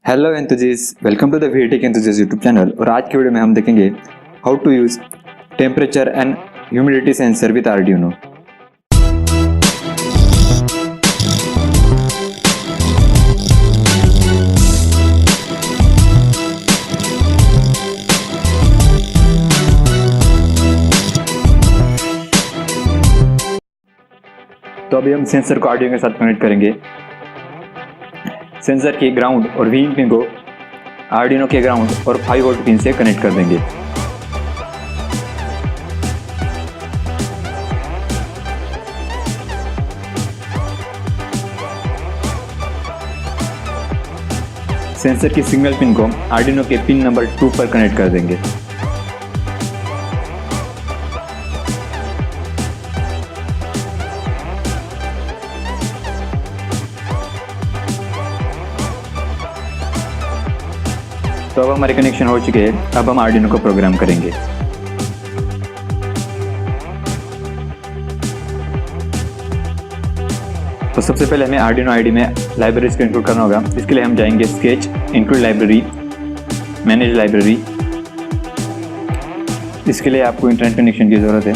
Hello enthusiast, welcome to the VTech enthusiast YouTube channel. और आज की वीडियो में हम देखेंगे how to use temperature and humidity sensor with Arduino. तो अभी हम सेंसर को आर्डिनो के साथ कनेक्ट करेंगे। सेंसर की ग्राउंड और वीन पिन को आर्डिनो के ग्राउंड और 5 वोल्ट पिन से कनेक्ट कर देंगे। सेंसर की सिग्नल पिन को आर्डिनो के पिन नंबर 2 पर कनेक्ट कर देंगे। तो अब हमारे कनेक्शन हो चुके हैं। अब हम आर्डिनो को प्रोग्राम करेंगे। तो सबसे पहले हमें आर्डिनो आईडी में लाइब्रेरीज को इंक्लूड करना होगा। इसके लिए हम जाएंगे sketch, include library, manage library. इसके लिए आपको इंटरनेट कनेक्शन की ज़रूरत है।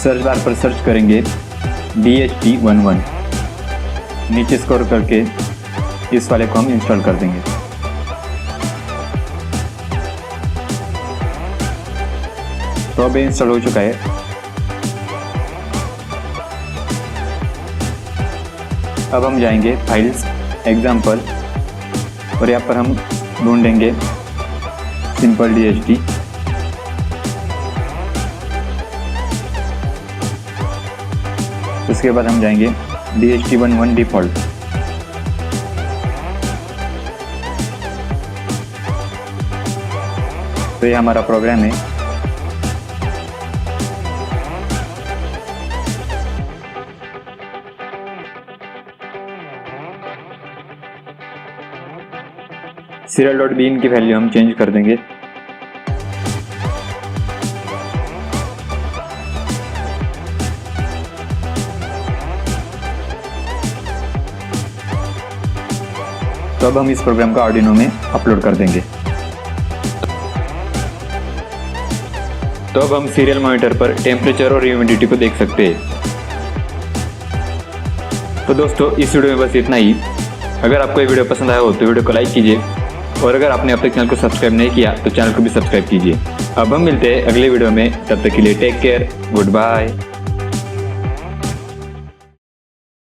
सर्च बार पर सर्च करेंगे DHT11। नीचे स्क्रॉल करके इस वाले को हम इंस्टॉल कर देंगे। तो अब इंस्टॉल हो चुका है। अब हम जाएंगे फाइल्स, एग्जाम्पल, और यहाँ पर हम ढूंढेंगे सिंपल DHT। उसके बाद हम जाएंगे DHT11 डिफ़ॉल्ट। तो ये हमारा प्रोग्राम है। serial.bin की वैल्यू हम चेंज कर देंगे। तो अब हम इस प्रोग्राम को आर्डिनो में अपलोड कर देंगे। तो अब हम सीरियल मॉनिटर पर टेम्परेचर और ह्यूमिडिटी को देख सकते हैं। तो दोस्तों, इस वीडियो में बस इतना ही। अगर आपको ये वीडियो पसंद आया हो तो वीडियो को लाइक कीजिए, और अगर आपने अब तक चैनल को सब्सक्राइब नहीं किया तो चैनल को भी सब्सक्राइब कीजिए। अब हम मिलते हैं अगले वीडियो में। तब तक के लिए टेक केयर, गुड बाय।